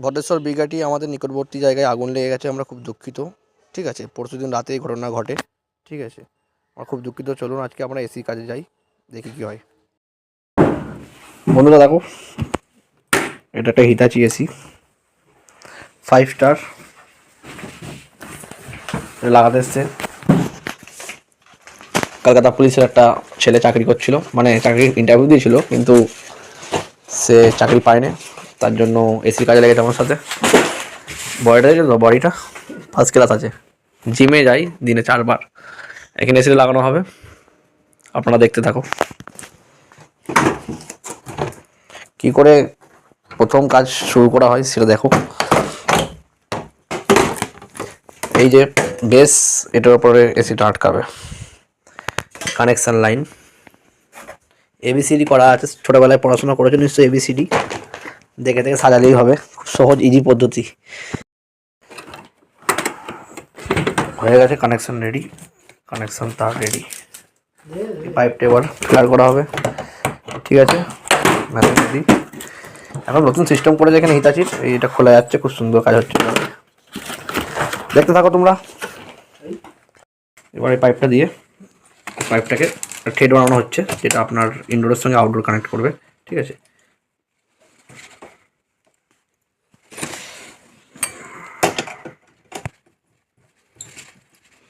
ভদ্রেশ্বর বিঘাটি আমাদের নিকটবর্তী জায়গায় আগুন লেগে গেছে, আমরা খুব দুঃখিত। ঠিক আছে, পরশুদিন রাতে এই ঘটনা ঘটে। ঠিক আছে, আমরা খুব দুঃখিত। চলুন আজকে আমরা এসি কাজে যাই, দেখি কী হয়। বন্ধুরা দেখো, এটা একটা হিতাচি এসি 5 স্টার লাগাতে এসছে। কলকাতা পুলিশের একটা ছেলে চাকরি করছিল, মানে চাকরি ইন্টারভিউ দিয়েছিল, কিন্তু সে চাকরি পায়নি, তার জন্য এসি কাজে লেগেছে আমার সাথে। বডিটা দেখে তো, বডিটা ফার্স্ট ক্লাস আছে। জিমে যাই দিনে 4 বার, এখানে এসি লাগানো হবে। আপনারা দেখতে থাকো কি করে প্রথম কাজ শুরু করা হয় সেটা দেখো। এই যে বেস, এটার উপরে এসিটা আটকাবে। কানেকশান লাইন এবিসিডি করা আছে, ছোটোবেলায় পড়াশোনা করেছো নিশ্চয়ই। এবিসিডি দেখে দেখে সাজালেই হবে, খুব সহজ ইজি পদ্ধতি। হয়ে গেছে, কানেকশান রেডি, কানেকশান তার রেডি। পাইপটা এবার ফ্লার করা হবে। ঠিক আছে, মেশিন রেডি। এখন নতুন সিস্টেম করে যেখানে হিতাচির এইটা খোলা যাচ্ছে, খুব সুন্দর কাজ হচ্ছে। দেখতে থাকো তোমরা। এবার এই পাইপটা দিয়ে পাইপটাকে থ্রেড বানানো হচ্ছে, যেটা আপনার ইনডোরের সঙ্গে আউটডোর কানেক্ট করবে। ঠিক আছে,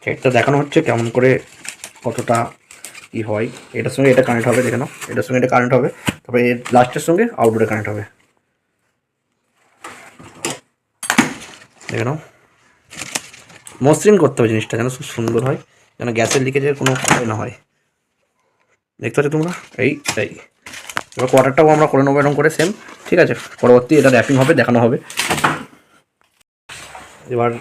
থ্রেডটা দেখানো হচ্ছে কেমন করে কতটা কি হয়। এটার সঙ্গে এটা কানেক্ট হবে, দেখে নাও। এটার সঙ্গে এটা কানেক্ট হবে, তারপরে এর লাস্টের সঙ্গে আউটডোরে কানেক্ট হবে। দেখে নাও, মসৃণ করতে হবে জিনিসটা, যেন খুব সুন্দর হয়, যেন গ্যাসের লিকেজের কোনো ক্ষতি না হয়। দেখতে পাচ্ছ তোমরা? এই এবার কোয়ার্টারটাও আমরা করে নেবো এরকম করে সেম। ঠিক আছে, পরবর্তী এটা র্যাপিং হবে, দেখানো হবে। এবার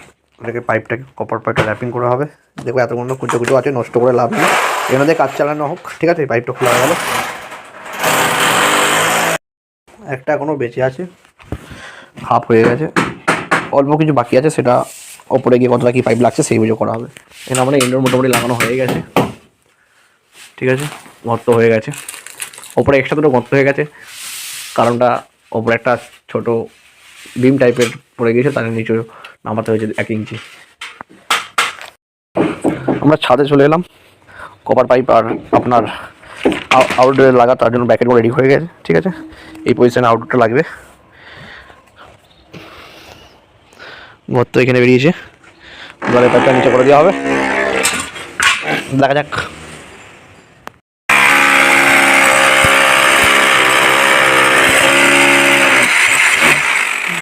এটাকে পাইপটাকে কপার পাইপটা র্যাপিং করা হবে। দেখো এত বন্ধ কুচো কুচো আছে, নষ্ট করে লাভ নেই, এখানে দিয়ে কাজ চালানো হোক। ঠিক আছে, পাইপটা খোলা হয়ে গেল। একটা এখনও বেঁচে আছে, হাফ হয়ে গেছে, অল্প কিছু বাকি আছে, সেটা ওপরে গিয়ে কতটা কী পাইপ লাগছে সেই বুঝে করা হবে। এখানে আমাদের ইনডোর মোটামুটি লাগানো হয়ে গেছে। ঠিক আছে, গর্ত হয়ে গেছে, ওপরে এক্সট্রা দুটো গর্ত হয়ে গেছে। কারণটা ওপরে একটা ছোট বিম টাইপের পড়ে গিয়েছে, তার নিচে নামাতে হয়েছে 1 ইঞ্চি। আমরা ছাদে চলে এলাম। কপার পাইপ আর আপনার আউটডোরে লাগা, তার জন্য ব্যাকেটগুলো রেডি হয়ে গেছে। ঠিক আছে, এই পজিশনে আউটডোরটা লাগবে। গর্ত এখানে বেরিয়েছে, এবারে পাইপটা নিচে করে দেওয়া হবে। দেখা যাক